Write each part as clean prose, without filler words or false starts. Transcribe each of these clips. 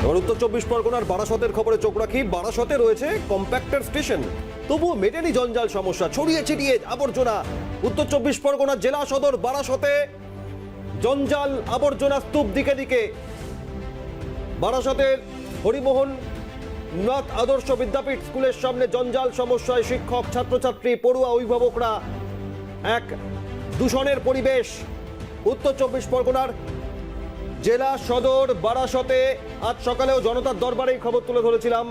এবার উত্তর চব্বিশ পরগনার বারাসতের খবরে চোখ রাখি। বারাসতে রয়েছে কম্প্যাক্টার স্টেশন, তবুও মেটেনি জঞ্জাল সমস্যা, ছড়িয়ে ছিটিয়ে আবর্জনা। উত্তর চব্বিশ পরগনার জেলা সদর বারাসতে জঞ্জাল, আবর্জনা স্তূপ দিকে দিকে। বারাসতের হরিমোহন নাথ আদর্শ বিদ্যাপীঠ স্কুলের সামনে জঞ্জাল সমস্যায় শিক্ষক, ছাত্রছাত্রী, পড়ুয়া, অভিভাবকরা। এক দূষণের পরিবেশ। উত্তর চব্বিশ পরগনার জেলা সদর বারাসতে আজ সকালেও জনতার দরবারেই খবর তুলে ধরেছিলাম।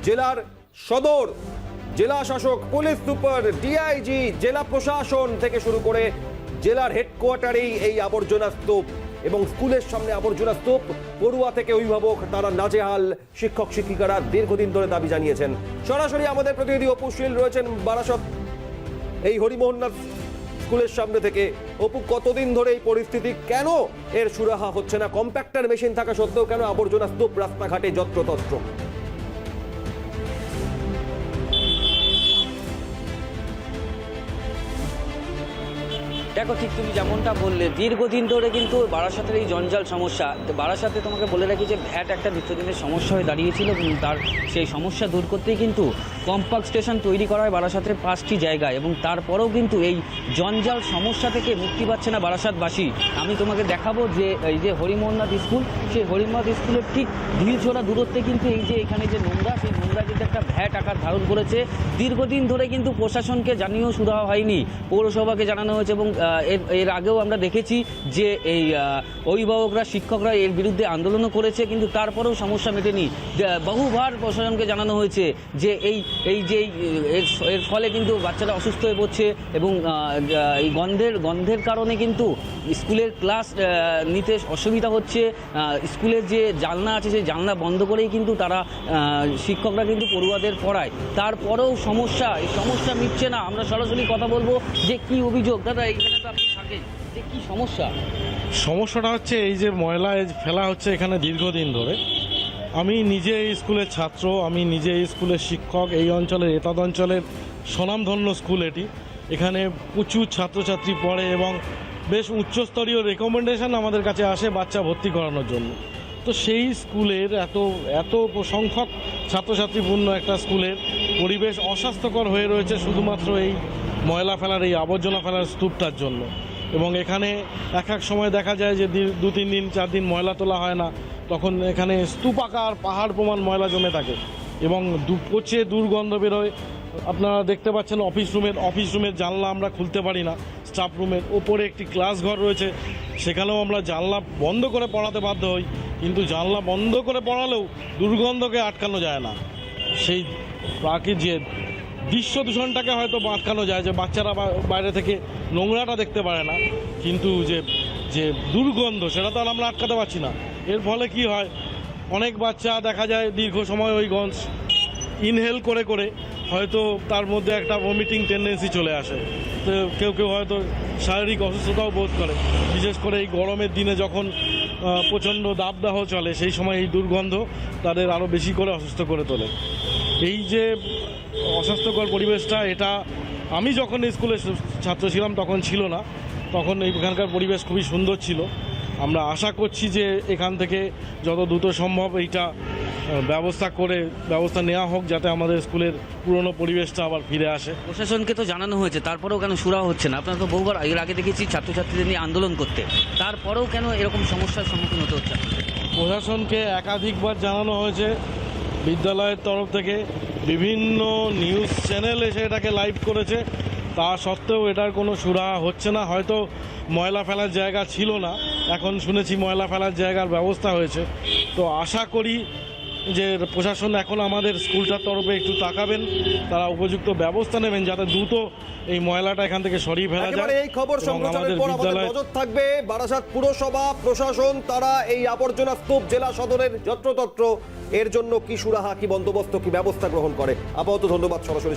জেলার সদর, জেলা শাসক, পুলিশ সুপার, ডিআইজি, জেলা প্রশাসন থেকে শুরু করে জেলার হেডকোয়ার্টারেই এই আবর্জনা স্তূপ এবং স্কুলের সামনে আবর্জনা স্তূপ। পড়ুয়া থেকে অভিভাবক তারা নাজেহাল, শিক্ষক শিক্ষিকারা দীর্ঘদিন ধরে দাবি জানিয়েছেন। সরাসরি আমাদের প্রতিনিধি অপু শীল রয়েছেন বারাসত এই হরিমোহননাথ স্কুলের সামনে থেকে। অপু, কতদিন ধরে এই পরিস্থিতি, কেন এর সুরাহা হচ্ছে না? কম্প্যাক্টার মেশিন থাকা সত্ত্বেও কেন আবর্জনা স্তূপ রাস্তাঘাটে যত্রতত্র? দেখো, ঠিক তুমি যেমনটা বললে, দীর্ঘদিন ধরে কিন্তু বারাসাতের এই জঞ্জাল সমস্যা। বারাসাতে তোমাকে বলে রাখি যে ভ্যাট একটা নিত্যদিনের সমস্যা হয়ে দাঁড়িয়েছিল এবং তার সেই সমস্যা দূর করতেই কিন্তু কম্প্যাক্ট স্টেশন তৈরি করা হয় বারাসাতের 5টি জায়গায়, এবং তারপরেও কিন্তু এই জঞ্জাল সমস্যা থেকে মুক্তি পাচ্ছে না বারাসাতবাসী। আমি তোমাকে দেখাবো যে এই যে হরিমোহননাথ স্কুল, সেই হরিমোহননাথ স্কুলের ঠিক ঢিলছোড়া দূরত্বে কিন্তু এই যে এখানে যে নোংরা, সেই নোংরা কিন্তু একটা ভ্যাট আকার ধারণ করেছে। দীর্ঘদিন ধরে কিন্তু প্রশাসনকে জানিয়েও সুরাহা হয়নি, পৌরসভাকে জানানো হয়েছে এবং এর আগেও আমরা দেখেছি যে এই অভিভাবকরা, শিক্ষকরা এর বিরুদ্ধে আন্দোলনও করেছে, কিন্তু তারপরেও সমস্যা মেটেনি। বহুবার প্রশাসনকে জানানো হয়েছে যে এর ফলে কিন্তু বাচ্চারা অসুস্থ হয়ে পড়ছে এবং এই গন্ধের কারণে কিন্তু স্কুলের ক্লাস নিতে অসুবিধা হচ্ছে। স্কুলের যে জানলা আছে সেই জানলা বন্ধ করেই কিন্তু তারা শিক্ষকরা কিন্তু পড়ুয়াদের পড়ায়, তারপরেও এই সমস্যা মিটছে না। আমরা সরাসরি কথা বলবো যে কি অভিযোগ। দাদা, এইখানে তো আপনি থাকেন, যে কি সমস্যাটা হচ্ছে এই যে ময়লা ফেলা হচ্ছে এখানে দীর্ঘদিন ধরে। আমি নিজে এই স্কুলের ছাত্র, আমি নিজে এই স্কুলের শিক্ষক। এই অঞ্চলের, এতদ অঞ্চলের স্বনামধন্য স্কুল এটি। এখানে প্রচুর ছাত্রছাত্রী পড়ে এবং বেশ উচ্চস্তরীয় রেকমেন্ডেশন আমাদের কাছে আসে বাচ্চা ভর্তি করানোর জন্য। তো সেই স্কুলের এত সংখ্যক ছাত্রছাত্রীপূর্ণ একটা স্কুলের পরিবেশ অস্বাস্থ্যকর হয়ে রয়েছে শুধুমাত্র এই ময়লা ফেলার, এই আবর্জনা ফেলার স্তূপটার জন্য। এবং এখানে এক সময় দেখা যায় যে 2-3 দিন 4 দিন ময়লা তোলা হয় না, তখন এখানে স্তূপাকার পাহাড় প্রমাণ ময়লা জমে থাকে এবং পচে দুর্গন্ধ বেরোয়। আপনারা দেখতে পাচ্ছেন অফিস রুমের জানলা আমরা খুলতে পারি না। স্টাফ রুমের ওপরে একটি ক্লাস ঘর রয়েছে, সেখানেও আমরা জানলা বন্ধ করে পড়াতে বাধ্য হই, কিন্তু জানলা বন্ধ করে পড়ালেও দুর্গন্ধকে আটকানো যায় না। সেই যে দৃশ্য দূষণটাকে হয়তো আটকানো যায়, যে বাচ্চারা বাইরে থেকে নোংরাটা দেখতে পারে না, কিন্তু যে দুর্গন্ধ সেটা তো আর আমরা আটকাতে পারছি না। এর ফলে কি হয়, অনেক বাচ্চা দেখা যায় দীর্ঘ সময় ওই গন্ধ ইনহেল করে করে হয়তো তার মধ্যে একটা ভমিটিং টেন্ডেন্সি চলে আসে। তো কেউ হয়তো শারীরিক অসুস্থতাও বোধ করে, বিশেষ করে এই গরমের দিনে যখন প্রচণ্ড দাবদাহ চলে, সেই সময় এই দুর্গন্ধ তাদের আরও বেশি করে অসুস্থ করে তোলে। এই যে অস্বাস্থ্যকর পরিবেশটা, এটা আমি যখন স্কুলের ছাত্র ছিলাম তখন ছিল না। তখন এখানকার পরিবেশ খুবই সুন্দর ছিল। আমরা আশা করছি যে এখান থেকে যত দ্রুত সম্ভব এইটা ব্যবস্থা নেওয়া হোক, যাতে আমাদের স্কুলের পুরনো পরিবেশটা আবার ফিরে আসে। প্রশাসনকে তো জানানো হয়েছে, তারপরেও কেন সুরাহা হচ্ছে না? আপনারা তো বহুবার এর আগে দেখেছি ছাত্রছাত্রীদের নিয়ে আন্দোলন করতে, তারপরেও কেন এরকম সমস্যার সম্মুখীন হতে হচ্ছে? প্রশাসনকে একাধিকবার জানানো হয়েছে, বিদ্যালয়ের তরফ থেকে বিভিন্ন নিউজ চ্যানেল এসে এটাকে লাইভ করেছে, তা সত্ত্বেও এটার কোনো সুরাহা হচ্ছে না। হয়তো ময়লা ফেলার জায়গা ছিল না, এখন শুনেছি ময়লা ফেলার জায়গার ব্যবস্থা হয়েছে। তো আশা করি যে প্রশাসন এখন আমাদের স্কুলটার তরফে একটু তাকাবেন, তারা উপযুক্ত ব্যবস্থা নেবেন যাতে দ্রুত এই ময়লাটা এখান থেকে সরিয়ে ফেলা যায়। এই খবর সম্প্রচারের পর আমাদের নজর থাকবে বারাসাত পুরসভা, প্রশাসন, তারা এই আবর্জনা স্তূপ জেলা সদরের যত্রতত্র এর জন্য কি সুরাহা, কি বন্দোবস্ত, কি ব্যবস্থা গ্রহণ করে। আপাতত ধন্যবাদ সরাসরি